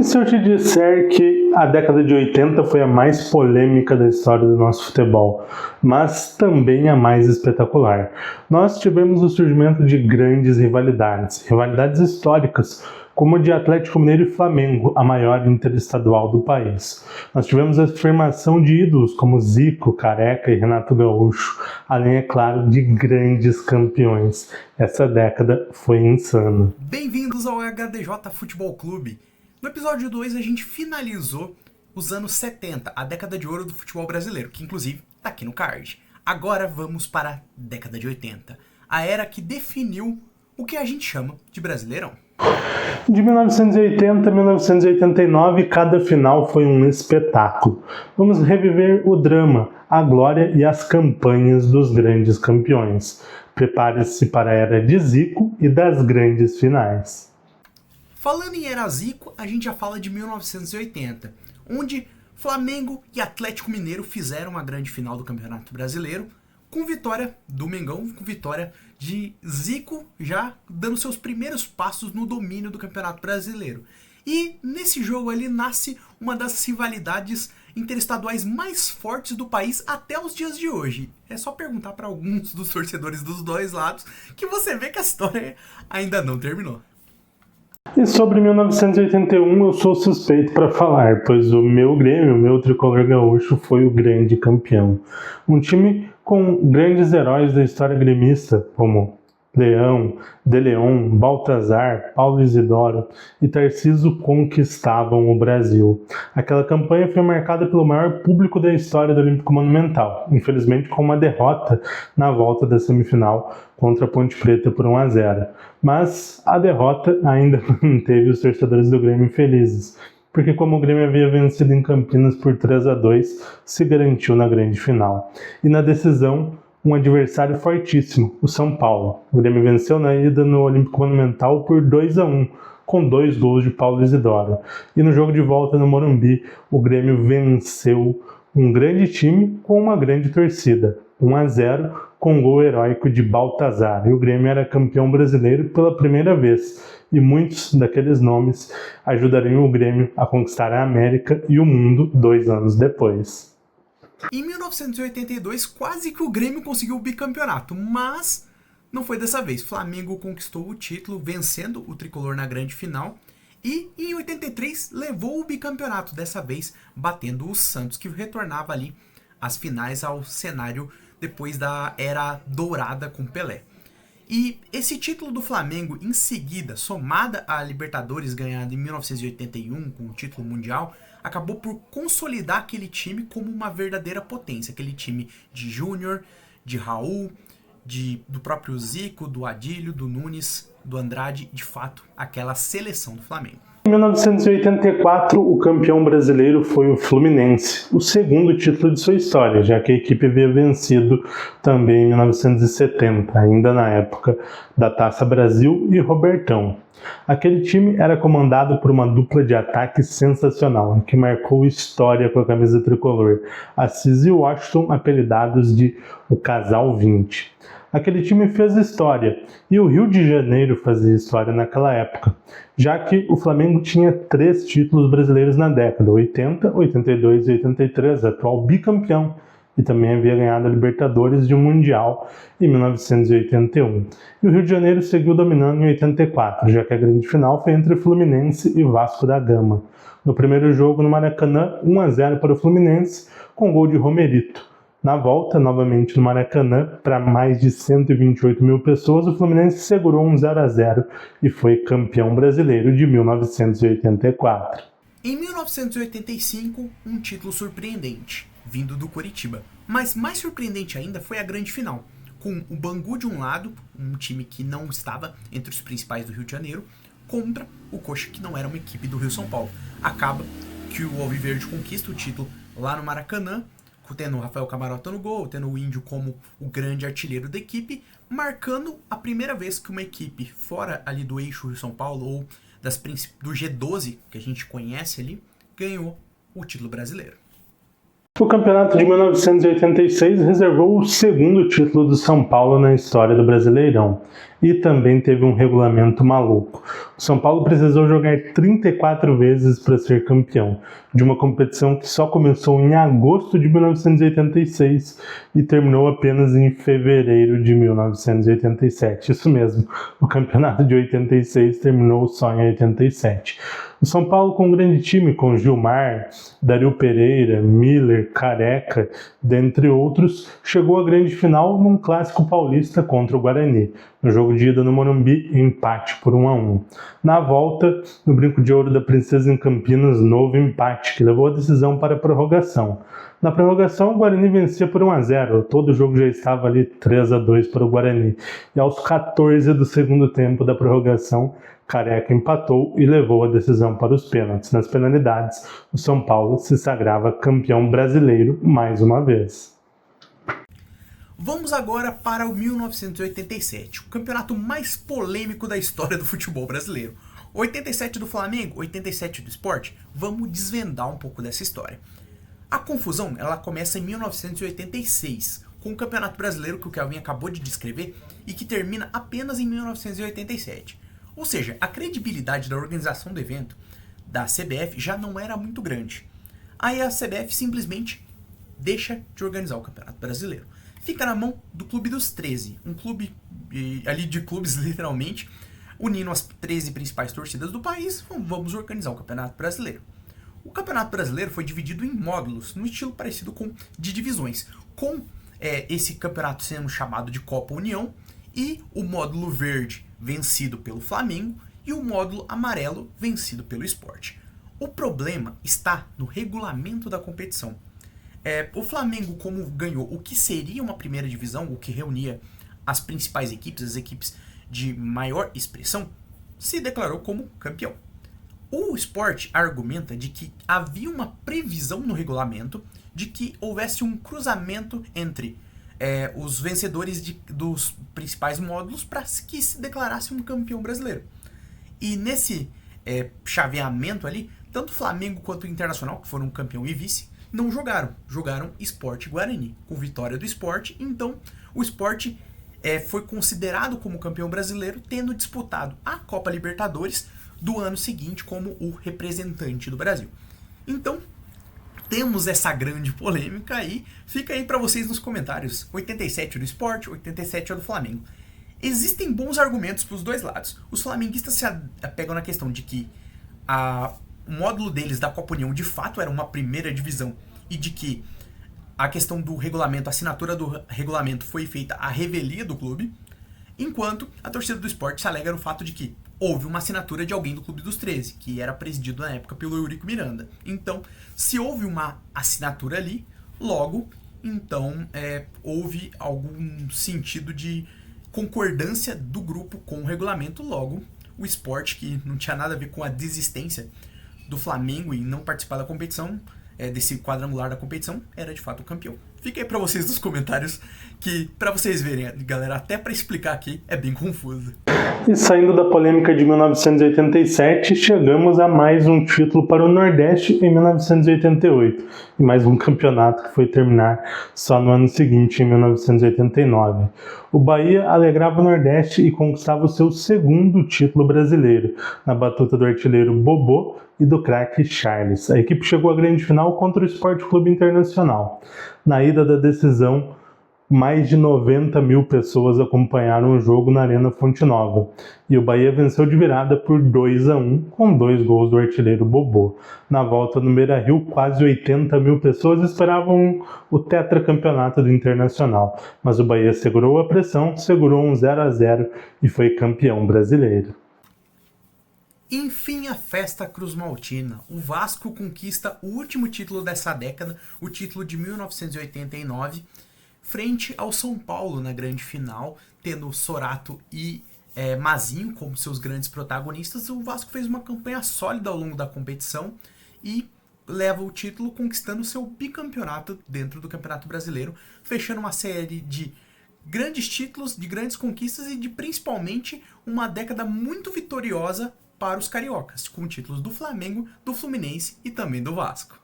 E se eu te disser que a década de 80 foi a mais polêmica da história do nosso futebol, mas também a mais espetacular? Nós tivemos o surgimento de grandes rivalidades históricas, como a de Atlético Mineiro e Flamengo, a maior interestadual do país. Nós tivemos a afirmação de ídolos como Zico, Careca e Renato Gaúcho, além, é claro, de grandes campeões. Essa década foi insana. Bem-vindos ao HDJ Futebol Clube. No episódio 2 a gente finalizou os anos 70, a década de ouro do futebol brasileiro, que inclusive tá aqui no card. Agora vamos para a década de 80, a era que definiu o que a gente chama de Brasileirão. De 1980 a 1989, cada final foi um espetáculo. Vamos reviver o drama, a glória e as campanhas dos grandes campeões. Prepare-se para a era de Zico e das grandes finais. Falando em era Zico, a gente já fala de 1980, onde Flamengo e Atlético Mineiro fizeram a grande final do Campeonato Brasileiro, com vitória do Mengão, com vitória de Zico já dando seus primeiros passos no domínio do Campeonato Brasileiro. E nesse jogo ali nasce uma das rivalidades interestaduais mais fortes do país até os dias de hoje. É só perguntar para alguns dos torcedores dos dois lados que você vê que a história ainda não terminou. E sobre 1981 eu sou suspeito para falar, pois o meu Grêmio, o meu tricolor gaúcho, foi o grande campeão. Um time com grandes heróis da história gremista, como Leão, De Leon, Baltazar, Paulo Isidoro e Tarcísio conquistavam o Brasil. Aquela campanha foi marcada pelo maior público da história do Olímpico Monumental, infelizmente com uma derrota na volta da semifinal contra a Ponte Preta por 1-0. Mas a derrota ainda manteve os torcedores do Grêmio felizes, porque como o Grêmio havia vencido em Campinas por 3-2, se garantiu na grande final. E na decisão, um adversário fortíssimo, o São Paulo. O Grêmio venceu na ida no Olímpico Monumental por 2-1, com 2 gols de Paulo Isidoro. E no jogo de volta no Morumbi, o Grêmio venceu um grande time com uma grande torcida, 1-0, com um gol heróico de Baltazar. E o Grêmio era campeão brasileiro pela primeira vez. E muitos daqueles nomes ajudariam o Grêmio a conquistar a América e o mundo 2 anos depois. Em 1982, quase que o Grêmio conseguiu o bicampeonato, mas não foi dessa vez. Flamengo conquistou o título, vencendo o tricolor na grande final. E em 83 levou o bicampeonato, dessa vez batendo o Santos, que retornava ali às finais ao cenário depois da era dourada com Pelé. E esse título do Flamengo, em seguida, somada à Libertadores ganhada em 1981 com o título mundial, acabou por consolidar aquele time como uma verdadeira potência. Aquele time de Júnior, de Raul, do próprio Zico, do Adílio, do Nunes, do Andrade, de fato, aquela seleção do Flamengo. Em 1984, o campeão brasileiro foi o Fluminense, o segundo título de sua história, já que a equipe havia vencido também em 1970, ainda na época da Taça Brasil e Robertão. Aquele time era comandado por uma dupla de ataque sensacional, que marcou história com a camisa tricolor, Assis e Washington, apelidados de o Casal 20. Aquele time fez história, e o Rio de Janeiro fazia história naquela época, já que o Flamengo tinha 3 títulos brasileiros na década, 80, 82 e 83, atual bicampeão, e também havia ganhado a Libertadores e o Mundial em 1981. E o Rio de Janeiro seguiu dominando em 84, já que a grande final foi entre Fluminense e Vasco da Gama. No primeiro jogo no Maracanã, 1-0 para o Fluminense, com gol de Romerito. Na volta, novamente no Maracanã, para mais de 128 mil pessoas, o Fluminense segurou um 0-0 e foi campeão brasileiro de 1984. Em 1985, um título surpreendente, vindo do Coritiba. Mas mais surpreendente ainda foi a grande final, com o Bangu de um lado, um time que não estava entre os principais do Rio de Janeiro, contra o Coxa, que não era uma equipe do Rio São Paulo. Acaba que o Alviverde conquista o título lá no Maracanã, tendo o Rafael Camarota no gol, tendo o Índio como o grande artilheiro da equipe, marcando a primeira vez que uma equipe fora ali do eixo Rio-São Paulo, ou do G12, que a gente conhece ali, ganhou o título brasileiro. O campeonato de 1986 reservou o segundo título do São Paulo na história do Brasileirão e também teve um regulamento maluco. O São Paulo precisou jogar 34 vezes para ser campeão, de uma competição que só começou em agosto de 1986 e terminou apenas em fevereiro de 1987. Isso mesmo, o campeonato de 86 terminou só em 87. O São Paulo, com um grande time, com Gilmar, Dario Pereira, Miller, Careca, dentre outros, chegou à grande final num clássico paulista contra o Guarani. No jogo de ida no Morumbi, empate por 1-1. Na volta, no Brinco de Ouro da Princesa em Campinas, novo empate, que levou a decisão para a prorrogação. Na prorrogação, o Guarani vencia por 1-0. Todo o jogo já estava ali 3-2 para o Guarani. E aos 14 do segundo tempo da prorrogação, Careca empatou e levou a decisão para os pênaltis. Nas penalidades, o São Paulo se sagrava campeão brasileiro mais uma vez. Vamos agora para o 1987, o campeonato mais polêmico da história do futebol brasileiro. 87 do Flamengo, 87 do Sport. Vamos desvendar um pouco dessa história. A confusão ela começa em 1986, com o Campeonato Brasileiro que o Kelvin acabou de descrever e que termina apenas em 1987. Ou seja, a credibilidade da organização do evento, da CBF, já não era muito grande. Aí a CBF simplesmente deixa de organizar o Campeonato Brasileiro. Fica na mão do Clube dos 13, um clube ali de clubes literalmente, unindo as 13 principais torcidas do país, vamos organizar o Campeonato Brasileiro. O Campeonato Brasileiro foi dividido em módulos, num estilo parecido com de divisões, com esse campeonato sendo chamado de Copa União, e o módulo verde vencido pelo Flamengo e o módulo amarelo vencido pelo Sport. O problema está no regulamento da competição. O Flamengo, como ganhou o que seria uma primeira divisão, o que reunia as principais equipes, as equipes de maior expressão, se declarou como campeão. O Sport argumenta de que havia uma previsão no regulamento de que houvesse um cruzamento entre os vencedores dos principais módulos para que se declarasse um campeão brasileiro. E nesse chaveamento ali, tanto o Flamengo quanto o Internacional, que foram campeão e vice, não jogaram. Jogaram Sport e Guarani, com vitória do Sport. Então, o Sport foi considerado como campeão brasileiro, tendo disputado a Copa Libertadores do ano seguinte como o representante do Brasil. Então, temos essa grande polêmica aí. Fica aí para vocês nos comentários. 87 do Sport, 87 do Flamengo. Existem bons argumentos para os dois lados. Os flamenguistas se apegam na questão de que o módulo deles da Copa União de fato era uma primeira divisão e de que a questão do regulamento, a assinatura do regulamento foi feita à revelia do clube, enquanto a torcida do Sport se alega no fato de que houve uma assinatura de alguém do Clube dos 13, que era presidido na época pelo Eurico Miranda. Então, se houve uma assinatura ali, logo, então houve algum sentido de concordância do grupo com o regulamento, logo, o Sport, que não tinha nada a ver com a desistência do Flamengo em não participar da competição, desse quadrangular da competição, era de fato o campeão. Fica aí pra vocês nos comentários, que pra vocês verem, galera, até pra explicar aqui é bem confuso. E saindo da polêmica de 1987, chegamos a mais um título para o Nordeste em 1988, e mais um campeonato que foi terminar só no ano seguinte, em 1989. O Bahia alegrava o Nordeste e conquistava o seu segundo título brasileiro, na batuta do artilheiro Bobô e do craque Charles. A equipe chegou à grande final contra o Sport Clube Internacional. Na ida da decisão, mais de 90 mil pessoas acompanharam o jogo na Arena Fonte Nova. E o Bahia venceu de virada por 2-1, com 2 gols do artilheiro Bobô. Na volta no Beira-Rio, quase 80 mil pessoas esperavam o tetracampeonato do Internacional. Mas o Bahia segurou a pressão, segurou um 0-0 e foi campeão brasileiro. Enfim, a festa cruzmaltina. O Vasco conquista o último título dessa década, o título de 1989, frente ao São Paulo na grande final, tendo Sorato e Mazinho como seus grandes protagonistas. O Vasco fez uma campanha sólida ao longo da competição e leva o título conquistando seu bicampeonato dentro do Campeonato Brasileiro, fechando uma série de grandes títulos, de grandes conquistas e de principalmente uma década muito vitoriosa para os cariocas, com títulos do Flamengo, do Fluminense e também do Vasco.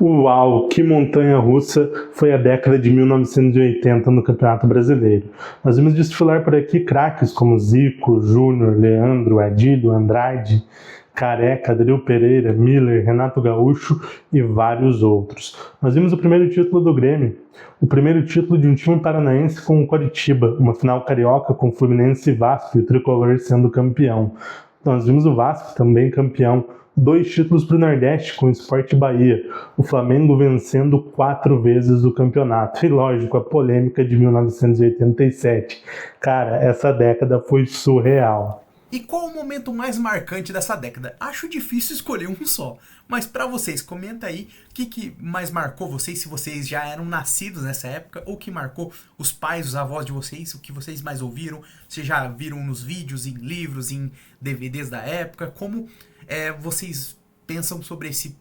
Uau, que montanha-russa foi a década de 1980 no Campeonato Brasileiro. Nós vimos desfilar por aqui craques como Zico, Júnior, Leandro, Adílio, Andrade, Careca, Adriel Pereira, Miller, Renato Gaúcho e vários outros. Nós vimos o primeiro título do Grêmio, o primeiro título de um time paranaense com o Coritiba, uma final carioca com Fluminense e Vasco e o Tricolor sendo campeão. Nós vimos o Vasco também campeão, 2 títulos para o Nordeste com o Sport Bahia, o Flamengo vencendo 4 vezes o campeonato. E lógico, a polêmica de 1987. Cara, essa década foi surreal. E qual o momento mais marcante dessa década? Acho difícil escolher um só, mas pra vocês, comenta aí o que mais marcou vocês, se vocês já eram nascidos nessa época, ou que marcou os pais, os avós de vocês, o que vocês mais ouviram, se já viram nos vídeos, em livros, em DVDs da época, como vocês pensam sobre esse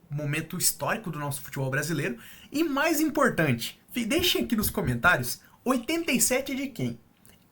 momento histórico do nosso futebol brasileiro. E mais importante, deixem aqui nos comentários, 87 é de quem?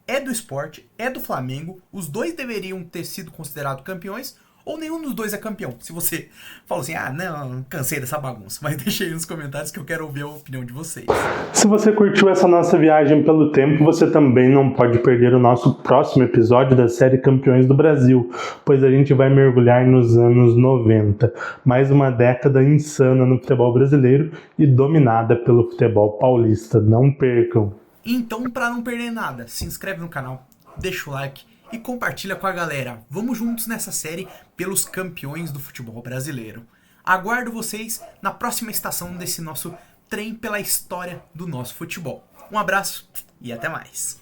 É do Sport, é do Flamengo, os dois deveriam ter sido considerados campeões, ou nenhum dos dois é campeão. Se você falou assim, não, cansei dessa bagunça, mas deixa aí nos comentários que eu quero ouvir a opinião de vocês. Se você curtiu essa nossa viagem pelo tempo, você também não pode perder o nosso próximo episódio da série Campeões do Brasil, pois a gente vai mergulhar nos anos 90, mais uma década insana no futebol brasileiro e dominada pelo futebol paulista. Não percam! Então, para não perder nada, se inscreve no canal, deixa o like e compartilha com a galera. Vamos juntos nessa série pelos campeões do futebol brasileiro. Aguardo vocês na próxima estação desse nosso trem pela história do nosso futebol. Um abraço e até mais.